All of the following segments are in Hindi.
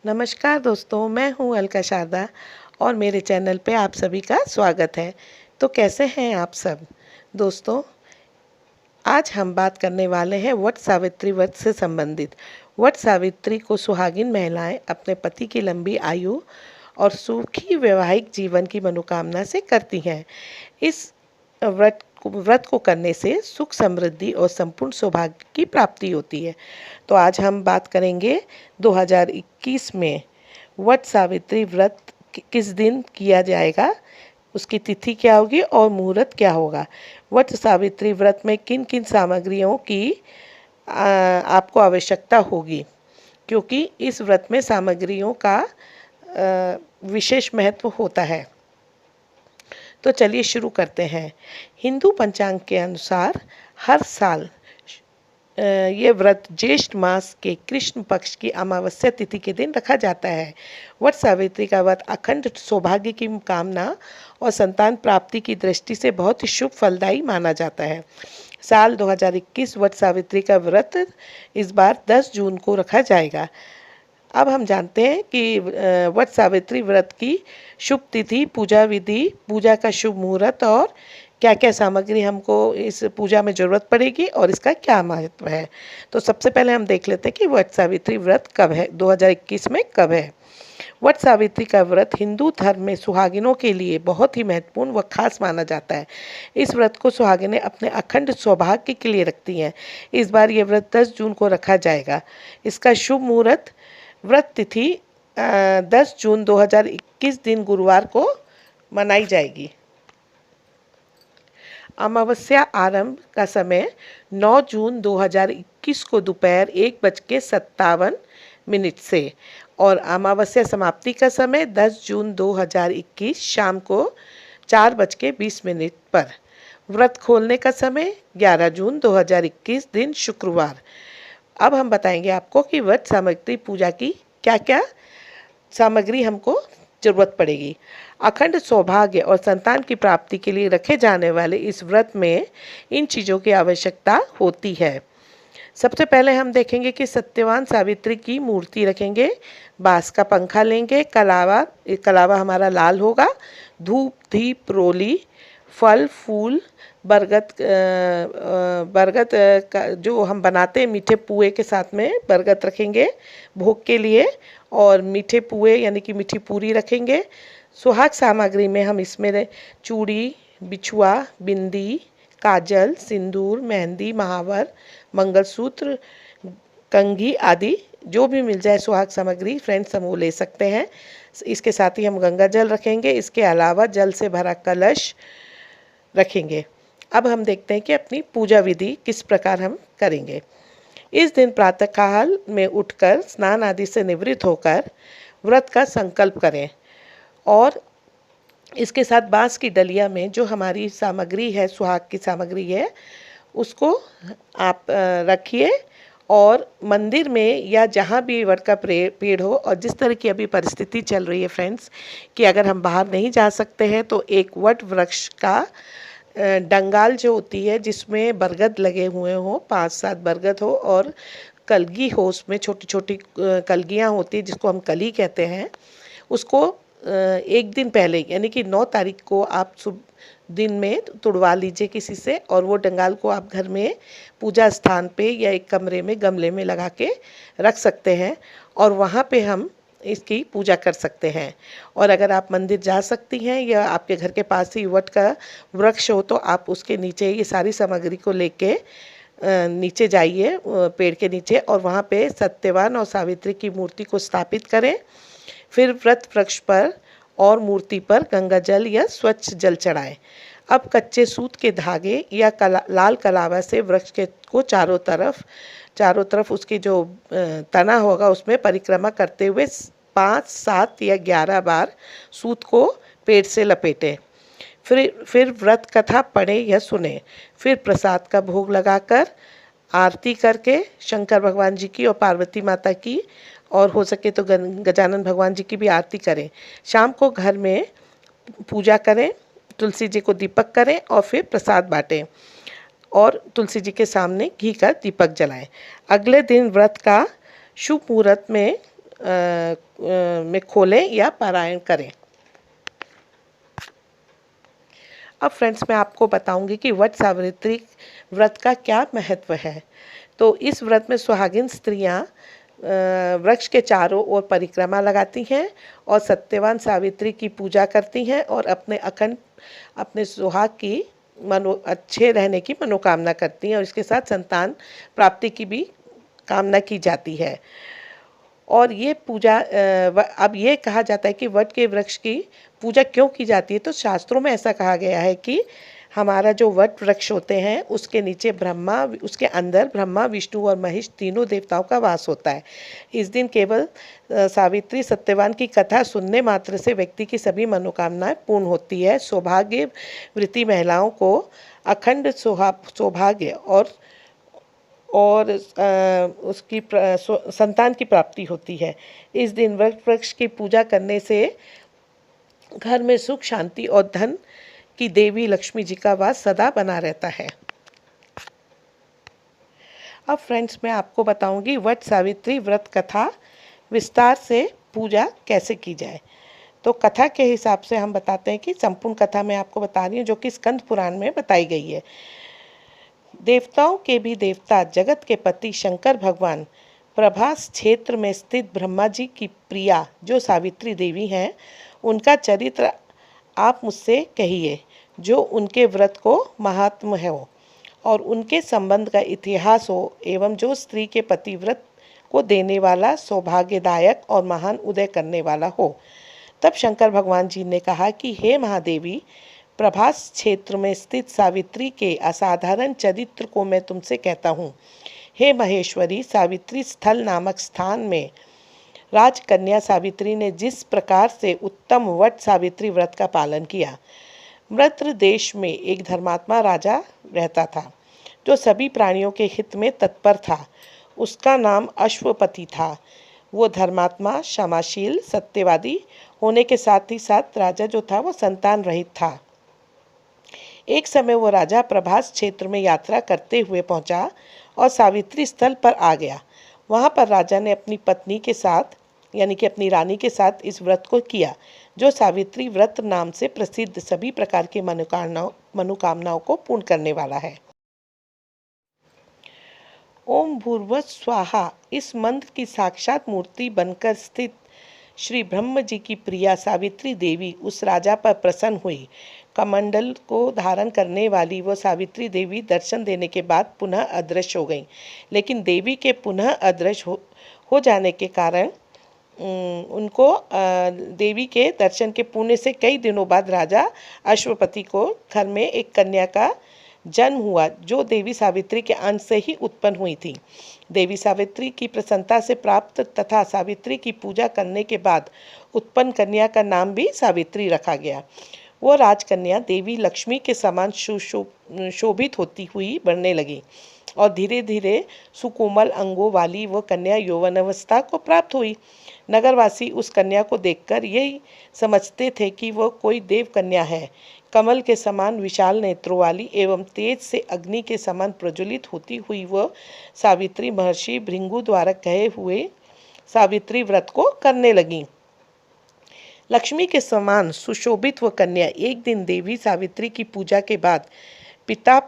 नमस्कार दोस्तों, मैं हूँ अलका शारदा और मेरे चैनल पे आप सभी का स्वागत है। तो कैसे हैं आप सब? दोस्तों, आज हम बात करने वाले हैं वट सावित्री व्रत से संबंधित। वट सावित्री को सुहागिन महिलाएं अपने पति की लंबी आयु और सुखी वैवाहिक जीवन की मनोकामना से करती हैं। इस व्रत को करने से सुख समृद्धि और संपूर्ण सौभाग्य की प्राप्ति होती है। तो आज हम बात करेंगे 2021 में वट सावित्री व्रत किस दिन किया जाएगा, उसकी तिथि क्या होगी और मुहूर्त क्या होगा। वट सावित्री व्रत में किन किन सामग्रियों की आपको आवश्यकता होगी, क्योंकि इस व्रत में सामग्रियों का विशेष महत्व होता है। तो चलिए शुरू करते हैं। हिंदू पंचांग के अनुसार हर साल ये व्रत ज्येष्ठ मास के कृष्ण पक्ष की अमावस्या तिथि के दिन रखा जाता है। वट सावित्री का व्रत अखंड सौभाग्य की कामना और संतान प्राप्ति की दृष्टि से बहुत ही शुभ फलदायी माना जाता है। साल 2021 वट सावित्री का व्रत इस बार 10 जून को रखा जाएगा। अब हम जानते हैं कि वट सावित्री व्रत की शुभ तिथि, पूजा विधि, पूजा का शुभ मुहूर्त और क्या क्या सामग्री हमको इस पूजा में ज़रूरत पड़ेगी और इसका क्या महत्व है। तो सबसे पहले हम देख लेते हैं कि वट सावित्री व्रत कब है, 2021 में कब है। वट सावित्री का व्रत हिंदू धर्म में सुहागिनों के लिए बहुत ही महत्वपूर्ण व खास माना जाता है। इस व्रत को सुहागिनें अपने अखंड सौभाग्य के लिए रखती हैं। इस बार ये व्रत 10 जून को रखा जाएगा। इसका शुभ मुहूर्त, व्रत तिथि 10 जून 2021 दिन गुरुवार को मनाई जाएगी। अमावस्या आरंभ का समय 9 जून 2021 को दोपहर 1:57 से और अमावस्या समाप्ति का समय 10 जून 2021 शाम को 4:20 पर। व्रत खोलने का समय 11 जून 2021 दिन शुक्रवार। अब हम बताएंगे आपको कि व्रत सामग्री पूजा की क्या क्या सामग्री हमको जरूरत पड़ेगी। अखंड सौभाग्य और संतान की प्राप्ति के लिए रखे जाने वाले इस व्रत में इन चीज़ों की आवश्यकता होती है। सबसे पहले हम देखेंगे कि सत्यवान सावित्री की मूर्ति रखेंगे, बांस का पंखा लेंगे, कलावा हमारा लाल होगा, धूप दीप रोली, फल फूल, बरगद का जो हम बनाते हैं मीठे पुए के साथ में बरगद रखेंगे भोग के लिए, और मीठे पुए यानी कि मीठी पूरी रखेंगे। सुहाग सामग्री में हम इसमें चूड़ी, बिछुआ, बिंदी, काजल, सिंदूर, मेहंदी, महावर, मंगलसूत्र, कंघी आदि जो भी मिल जाए सुहाग सामग्री फ्रेंड्स हम वो ले सकते हैं। इसके साथ ही हम गंगा जल रखेंगे। इसके अलावा जल से भरा कलश रखेंगे। अब हम देखते हैं कि अपनी पूजा विधि किस प्रकार हम करेंगे। इस दिन प्रातःकाल में उठकर स्नान आदि से निवृत्त होकर व्रत का संकल्प करें और इसके साथ बांस की डलिया में जो हमारी सामग्री है, सुहाग की सामग्री है, उसको आप रखिए और मंदिर में या जहाँ भी वट का पेड़ हो, और जिस तरह की अभी परिस्थिति चल रही है फ्रेंड्स कि अगर हम बाहर नहीं जा सकते हैं तो एक वट वृक्ष का डंगाल जो होती है जिसमें बरगद लगे हुए हों, 5-7 बरगद हो और कलगी हो, उसमें छोटी छोटी कलगियाँ होती है जिसको हम कली कहते हैं, उसको एक दिन पहले यानी कि 9 तारीख को आप दिन में तुड़वा लीजिए किसी से, और वो डंगाल को आप घर में पूजा स्थान पे या एक कमरे में गमले में लगा के रख सकते हैं और वहाँ पे हम इसकी पूजा कर सकते हैं। और अगर आप मंदिर जा सकती हैं या आपके घर के पास ही वट का वृक्ष हो तो आप उसके नीचे ये सारी सामग्री को लेके नीचे जाइए पेड़ के नीचे, और वहाँ पे सत्यवान और सावित्री की मूर्ति को स्थापित करें। फिर व्रत वृक्ष पर और मूर्ति पर गंगा जल या स्वच्छ जल चढ़ाएं। अब कच्चे सूत के धागे या लाल कलावा से वृक्ष के को चारों तरफ उसकी जो तना होगा उसमें परिक्रमा करते हुए 5, 7 या 11 बार सूत को पेड़ से लपेटें। फिर व्रत कथा पढ़े या सुने। फिर प्रसाद का भोग लगाकर आरती करके शंकर भगवान जी की और पार्वती माता की, और हो सके तो गजानन भगवान जी की भी आरती करें। शाम को घर में पूजा करें, तुलसी जी को दीपक करें और फिर प्रसाद बांटें और तुलसी जी के सामने घी का दीपक जलाएं। अगले दिन व्रत का शुभ मुहूर्त में में खोलें या पारायण करें। अब फ्रेंड्स मैं आपको बताऊंगी कि वट सावित्री व्रत का क्या महत्व है। तो इस व्रत में सुहागिन स्त्रियां वृक्ष के चारों ओर परिक्रमा लगाती हैं और सत्यवान सावित्री की पूजा करती हैं और अपने सुहाग की अच्छे रहने की मनोकामना करती हैं और इसके साथ संतान प्राप्ति की भी कामना की जाती है। और ये पूजा अब ये कहा जाता है कि वट के वृक्ष की पूजा क्यों की जाती है, तो शास्त्रों में ऐसा कहा गया है कि हमारा जो वट वृक्ष होते हैं उसके नीचे उसके अंदर ब्रह्मा, विष्णु और महेश तीनों देवताओं का वास होता है। इस दिन केवल सावित्री सत्यवान की कथा सुनने मात्र से व्यक्ति की सभी मनोकामनाएं पूर्ण होती है। सौभाग्यवती महिलाओं को अखंड सौभाग्य और उसकी संतान की प्राप्ति होती है। इस दिन वट वृक्ष की पूजा करने से घर में सुख, शांति और धन की देवी लक्ष्मी जी का वास सदा बना रहता है। अब फ्रेंड्स मैं आपको बताऊंगी वट सावित्री व्रत कथा विस्तार से पूजा कैसे की जाए। तो कथा के हिसाब से हम बताते हैं कि संपूर्ण कथा मैं आपको बता रही हूँ जो कि स्कंद पुराण में बताई गई है। देवताओं के भी देवता, जगत के पति शंकर भगवान प्रभास क्षेत्र में स्थित ब्रह्मा जी की प्रिया जो सावित्री देवी हैं, उनका चरित्र आप मुझसे कहिए, जो उनके व्रत को महात्म हो और उनके संबंध का इतिहास हो, एवं जो स्त्री के पति व्रत को देने वाला, सौभाग्यदायक और महान उदय करने वाला हो। तब शंकर भगवान जी ने कहा कि हे महादेवी, प्रभास क्षेत्र में स्थित सावित्री के असाधारण चरित्र को मैं तुमसे कहता हूँ। हे महेश्वरी, सावित्री स्थल नामक स्थान में राजकन्या सावित्री ने जिस प्रकार से उत्तम वट सावित्री व्रत का पालन किया। मृत्र देश में एक धर्मात्मा राजा रहता था जो सभी प्राणियों के हित में तत्पर था। उसका नाम अश्वपति था। वो धर्मात्मा, क्षमाशील, सत्यवादी होने के साथ ही साथ राजा जो था वो संतान रहित था। एक समय वो राजा प्रभास क्षेत्र में यात्रा करते हुए पहुंचा और सावित्री स्थल पर आ गया। वहां पर राजा ने अपनी पत्नी के साथ यानी कि अपनी रानी के साथ इस व्रत को किया, जो सावित्री व्रत नाम से प्रसिद्ध सभी प्रकार की मनोकामनाओं को पूर्ण करने वाला है। ओम भूर्भुवः स्वाहा इस मंत्र की साक्षात मूर्ति बनकर स्थित श्री ब्रह्म जी की प्रिया सावित्री देवी उस राजा पर प्रसन्न हुई। कमंडल को धारण करने वाली वो सावित्री देवी दर्शन देने के बाद पुनः अदृश्य हो गई। लेकिन देवी के पुनः अदृश्य हो जाने के कारण उनको देवी के दर्शन के पुण्य से कई दिनों बाद राजा अश्वपति को घर में एक कन्या का जन्म हुआ, जो देवी सावित्री के अंश से ही उत्पन्न हुई थी। देवी सावित्री की प्रसन्नता से प्राप्त तथा सावित्री की पूजा करने के बाद उत्पन्न कन्या का नाम भी सावित्री रखा गया। वो राजकन्या देवी लक्ष्मी के समान शोभित होती हुई बढ़ने लगी और धीरे धीरे सुकोमल अंगों वाली वो कन्या यौवनावस्था को प्राप्त हुई। नगरवासी उस कन्या को देखकर यही समझते थे कि वह कोई देव कन्या है। कमल के समान विशाल नेत्रों वाली एवं तेज से अग्नि के समान प्रज्वलित होती हुई वह सावित्री महर्षि भृंगु द्वारा कहे हुए सावित्री व्रत को करने लगी। लक्ष्मी के समान सुशोभित वह कन्या एक दिन देवी सावित्री की पूजा के बाद पिता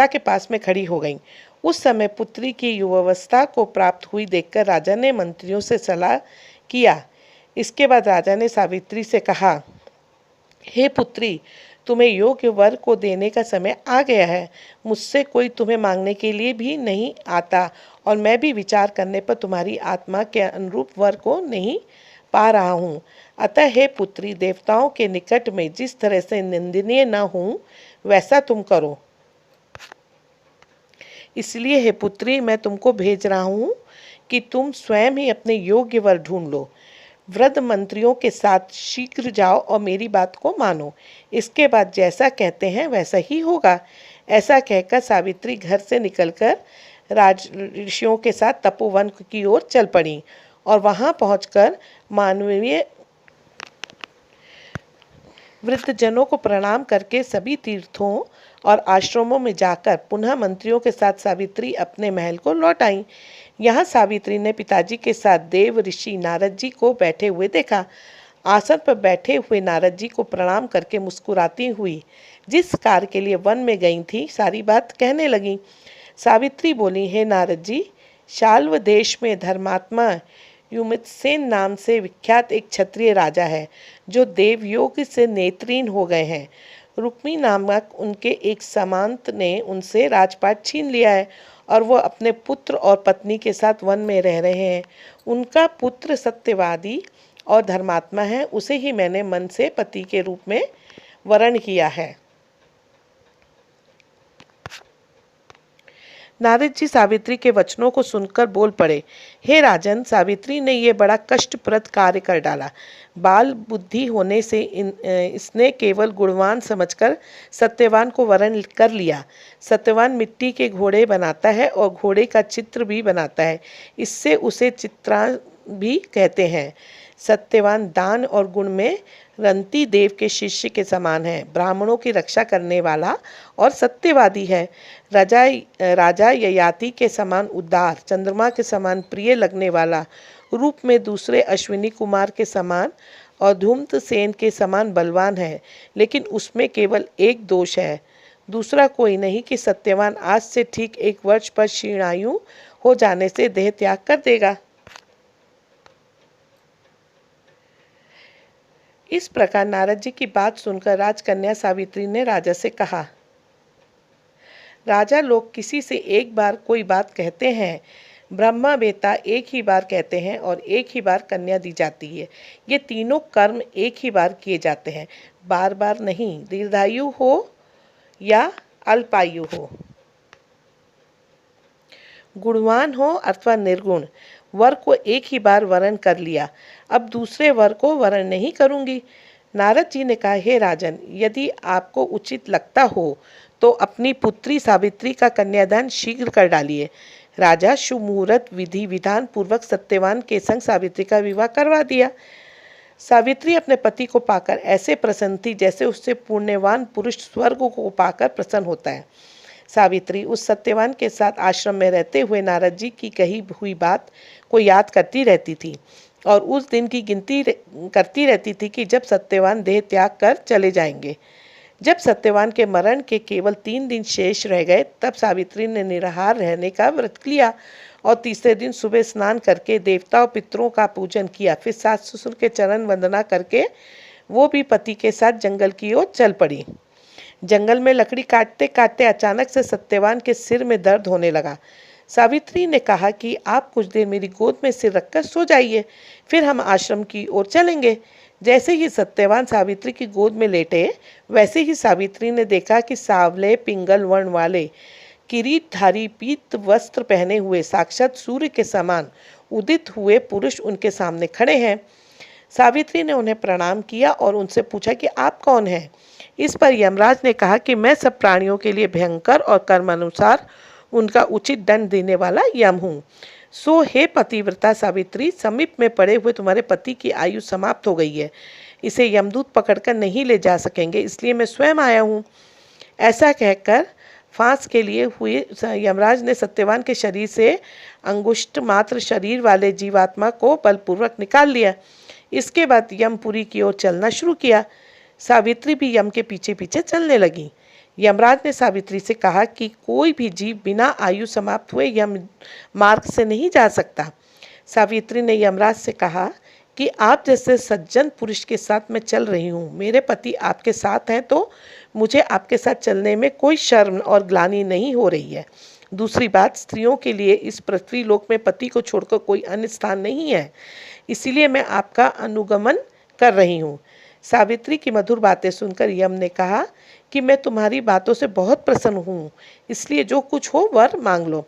के पास में खड़ी हो गई। उस समय पुत्री की युवावस्था को प्राप्त हुई देखकर राजा ने मंत्रियों से सलाह किया। इसके बाद राजा ने सावित्री से कहा, हे पुत्री, तुम्हें योग्य वर को देने का समय आ गया है। मुझसे कोई तुम्हें मांगने के लिए भी नहीं आता और मैं भी विचार करने पर तुम्हारी आत्मा के अनुरूप वर को नहीं पा रहा हूँ। अतः हे पुत्री, देवताओं के निकट में जिस तरह से निंदनीय न हूँ वैसा तुम करो। इसलिए हे पुत्री, मैं तुमको भेज रहा हूँ कि तुम स्वयं ही अपने योग्य वर ढूंढ लो। वृद्ध मंत्रियों के साथ शीघ्र जाओ और मेरी बात को मानो। इसके बाद जैसा कहते हैं वैसा ही होगा। ऐसा कहकर सावित्री घर से निकलकर राज ऋषियों के साथ तपोवन की ओर चल पड़ी और वहां पहुंचकर मानवीय वृद्धजनों को प्रणाम करके सभी तीर्थों और आश्रमों में जाकर पुनः मंत्रियों के साथ सावित्री अपने महल को लौट आई। यहाँ सावित्री ने पिताजी के साथ देव ऋषि नारद जी को बैठे हुए देखा। आसन पर बैठे हुए नारद जी को प्रणाम करके मुस्कुराती हुई जिस कार्य के लिए वन में गई थी सारी बात कहने लगी। सावित्री बोली, हे नारद जी, शाल्व देश में धर्मात्मा युमितसेन नाम से विख्यात एक क्षत्रिय राजा है जो देवयोग से नेत्रहीन हो गए हैं। रुक्मी नामक उनके एक सामंत ने उनसे राजपाट छीन लिया है और वो अपने पुत्र और पत्नी के साथ वन में रह रहे हैं। उनका पुत्र सत्यवादी और धर्मात्मा है, उसे ही मैंने मन से पति के रूप में वरण किया है। नारद जी सावित्री के वचनों को सुनकर बोल पड़े, हे राजन, सावित्री ने ये बड़ा कष्टप्रद कार्य कर डाला। बाल बुद्धि होने से इसने केवल गुणवान समझकर सत्यवान को वरण कर लिया। सत्यवान मिट्टी के घोड़े बनाता है और घोड़े का चित्र भी बनाता है, इससे उसे चित्रा भी कहते हैं। सत्यवान दान और गुण में रंती देव के शिष्य के समान है, ब्राह्मणों की रक्षा करने वाला और सत्यवादी है। राजा ययाति के समान उदार, चंद्रमा के समान प्रिय लगने वाला, रूप में दूसरे अश्विनी कुमार के समान और धूम्त सेन के समान बलवान है। लेकिन उसमें केवल एक दोष है, दूसरा कोई नहीं कि सत्यवान आज से ठीक 1 वर्ष पर क्षीणायु हो जाने से देह त्याग कर देगा। इस प्रकार नारद जी की बात सुनकर राजकन्या सावित्री ने राजा से कहा, राजा, लोग किसी से एक बार कोई बात कहते हैं, ब्रह्मा बेटा एक ही बार कहते हैं और एक ही बार कन्या दी जाती है। ये तीनों कर्म एक ही बार किए जाते हैं, बार बार नहीं। दीर्घायु हो या अल्पायु हो, गुणवान हो अथवा निर्गुण, वर को एक ही बार वरण कर लिया, अब दूसरे वर को वरण नहीं करूंगी। नारद जी ने कहा, हे राजन, यदि आपको उचित लगता हो तो अपनी पुत्री सावित्री का कन्यादान शीघ्र कर डालिए। राजा शुभ मुहूर्त विधि विधान पूर्वक सत्यवान के संग सावित्री का विवाह करवा दिया। सावित्री अपने पति को पाकर ऐसे प्रसन्न थी जैसे उससे पुण्यवान पुरुष स्वर्ग को पाकर प्रसन्न होता है। सावित्री उस सत्यवान के साथ आश्रम में रहते हुए नारद जी की कही हुई बात को याद करती रहती थी और उस दिन की गिनती करती रहती थी कि जब सत्यवान देह त्याग कर चले जाएंगे। जब सत्यवान के मरण के केवल 3 दिन शेष रह गए, तब सावित्री ने निराहार रहने का व्रत लिया और तीसरे दिन सुबह स्नान करके देवता और पितरों का पूजन किया। फिर सास ससुर के चरण वंदना करके वो भी पति के साथ जंगल की ओर चल पड़ी। जंगल में लकड़ी काटते काटते अचानक से सत्यवान के सिर में दर्द होने लगा। सावित्री ने कहा कि आप कुछ देर मेरी गोद में सिर रखकर सो जाइए, फिर हम आश्रम की ओर चलेंगे। जैसे ही सत्यवान सावित्री की गोद में लेटे, वैसे ही सावित्री ने देखा कि सावले पिंगल वर्ण वाले किरीटधारी पीत वस्त्र पहने हुए साक्षात सूर्य के समान उदित हुए पुरुष उनके सामने खड़े हैं। सावित्री ने उन्हें प्रणाम किया और उनसे पूछा कि आप कौन हैं। इस पर यमराज ने कहा कि मैं सब प्राणियों के लिए भयंकर और कर्मानुसार उनका उचित दंड देने वाला यम हूँ। सो हे पतिव्रता सावित्री, समीप में पड़े हुए तुम्हारे पति की आयु समाप्त हो गई है, इसे यमदूत पकड़कर नहीं ले जा सकेंगे, इसलिए मैं स्वयं आया हूँ। ऐसा कहकर फांस के लिए हुए यमराज ने सत्यवान के शरीर से अंगुष्ठ मात्र शरीर वाले जीवात्मा को बलपूर्वक निकाल लिया। इसके बाद यमपुरी की ओर चलना शुरू किया। सावित्री भी यम के पीछे पीछे चलने लगी। यमराज ने सावित्री से कहा कि कोई भी जीव बिना आयु समाप्त हुए यम मार्ग से नहीं जा सकता। सावित्री ने यमराज से कहा कि आप जैसे सज्जन पुरुष के साथ मैं चल रही हूँ, मेरे पति आपके साथ हैं तो मुझे आपके साथ चलने में कोई शर्म और ग्लानि नहीं हो रही है। दूसरी बात, स्त्रियों के लिए इस पृथ्वी लोक में पति को छोड़कर कोई अन्य स्थान नहीं है, इसीलिए मैं आपका अनुगमन कर रही हूँ। सावित्री की मधुर बातें सुनकर यम ने कहा कि मैं तुम्हारी बातों से बहुत प्रसन्न हूँ, इसलिए जो कुछ हो वर मांग लो।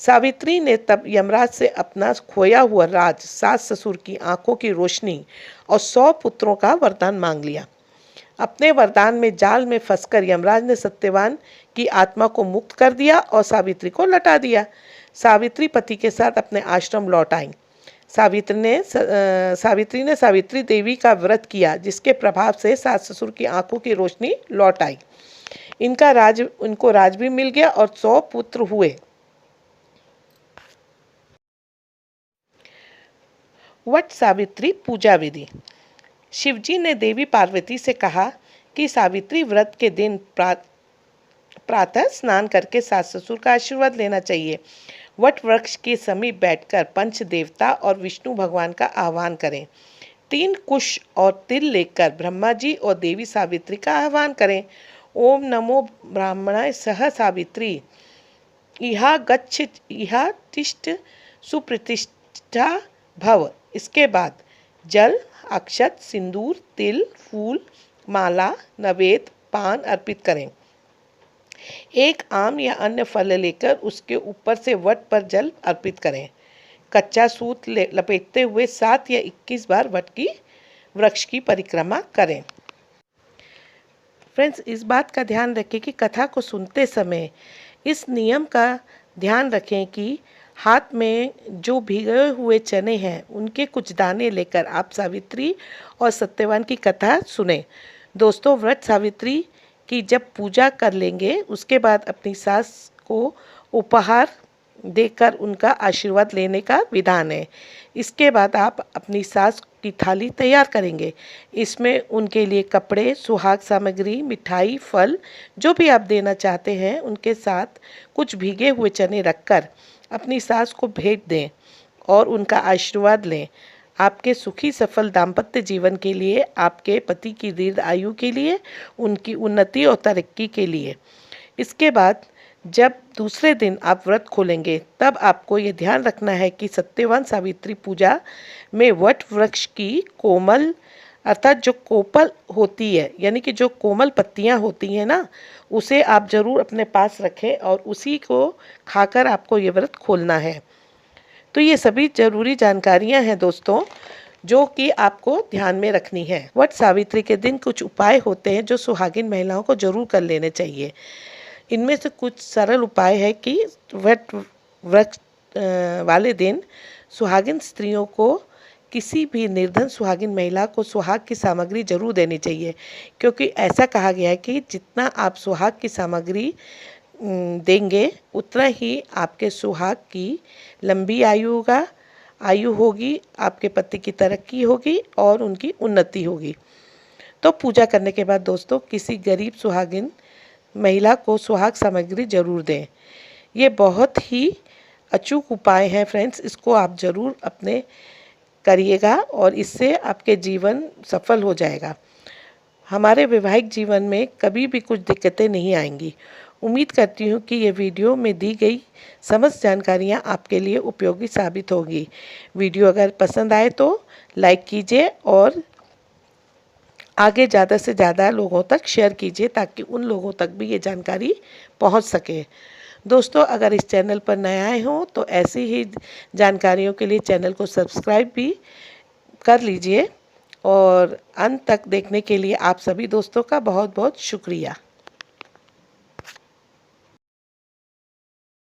सावित्री ने तब यमराज से अपना खोया हुआ राज, सास ससुर की आंखों की रोशनी और 100 पुत्रों का वरदान मांग लिया। अपने वरदान में जाल में फंसकर यमराज ने सत्यवान की आत्मा को मुक्त कर दिया और सावित्री को लौटा दिया। सावित्री पति के साथ अपने आश्रम लौट आई। सावित्री ने सावित्री देवी का व्रत किया, जिसके प्रभाव से सास ससुर की आंखों की रोशनी लौट आई। इनको राज भी मिल गया और 100 पुत्र हुए। वट सावित्री पूजा विधि। शिवजी ने देवी पार्वती से कहा कि सावित्री व्रत के दिन प्रातः स्नान करके सास ससुर का आशीर्वाद लेना चाहिए। वट वृक्ष के समीप बैठकर पंच देवता और विष्णु भगवान का आह्वान करें। 3 कुश और तिल लेकर ब्रह्मा जी और देवी सावित्री का आह्वान करें। ओम नमो ब्राह्मणाय सह सावित्री इहा गच्छ इहा तिष्ठ सुप्रतिष्ठा भव। इसके बाद जल, अक्षत, सिंदूर, तिल, फूल, माला, नवेद, पान अर्पित करें। एक आम या अन्य फल लेकर उसके ऊपर से वट पर जल अर्पित करें। कच्चा सूत लपेटते हुए 7 या 21 बार वृक्ष की परिक्रमा करें। फ्रेंड्स, इस बात का ध्यान रखें कि कथा को सुनते समय इस नियम का ध्यान रखें कि हाथ में जो भीगे हुए चने हैं उनके कुछ दाने लेकर आप सावित्री और सत्यवान की कथा सुने। दोस्तों, व्रत सावित्री की जब पूजा कर लेंगे उसके बाद अपनी सास को उपहार देकर उनका आशीर्वाद लेने का विधान है। इसके बाद आप अपनी सास की थाली तैयार करेंगे। इसमें उनके लिए कपड़े, सुहाग सामग्री, मिठाई, फल जो भी आप देना चाहते हैं उनके साथ कुछ भीगे हुए चने रखकर अपनी सास को भेंट दें और उनका आशीर्वाद लें। आपके सुखी सफल दाम्पत्य जीवन के लिए, आपके पति की दीर्घ आयु के लिए, उनकी उन्नति और तरक्की के लिए। इसके बाद जब दूसरे दिन आप व्रत खोलेंगे तब आपको ये ध्यान रखना है कि सत्यवान सावित्री पूजा में वट वृक्ष की कोमल अर्थात जो कोपल होती है यानी कि जो कोमल पत्तियां होती हैं ना, उसे आप ज़रूर अपने पास रखें और उसी को खाकर आपको ये व्रत खोलना है। तो ये सभी ज़रूरी जानकारियां हैं दोस्तों जो कि आपको ध्यान में रखनी है। वट सावित्री के दिन कुछ उपाय होते हैं जो सुहागिन महिलाओं को ज़रूर कर लेने चाहिए। इनमें से कुछ सरल उपाय है कि वट वृक्ष वाले दिन सुहागिन स्त्रियों को, किसी भी निर्धन सुहागिन महिला को सुहाग की सामग्री जरूर देनी चाहिए, क्योंकि ऐसा कहा गया है कि जितना आप सुहाग की सामग्री देंगे उतना ही आपके सुहाग की लंबी आयु होगी, आपके पति की तरक्की होगी और उनकी उन्नति होगी। तो पूजा करने के बाद दोस्तों किसी गरीब सुहागिन महिला को सुहाग सामग्री जरूर दें। ये बहुत ही अचूक उपाय है फ्रेंड्स, इसको आप ज़रूर अपने करिएगा और इससे आपके जीवन सफल हो जाएगा। हमारे वैवाहिक जीवन में कभी भी कुछ दिक्कतें नहीं आएंगी। उम्मीद करती हूँ कि ये वीडियो में दी गई समस्त जानकारियाँ आपके लिए उपयोगी साबित होगी। वीडियो अगर पसंद आए तो लाइक कीजिए और आगे ज़्यादा से ज़्यादा लोगों तक शेयर कीजिए ताकि उन लोगों तक भी ये जानकारी पहुंच सके। दोस्तों, अगर इस चैनल पर नए आए हों तो ऐसी ही जानकारियों के लिए चैनल को सब्सक्राइब भी कर लीजिए और अंत तक देखने के लिए आप सभी दोस्तों का बहुत बहुत शुक्रिया।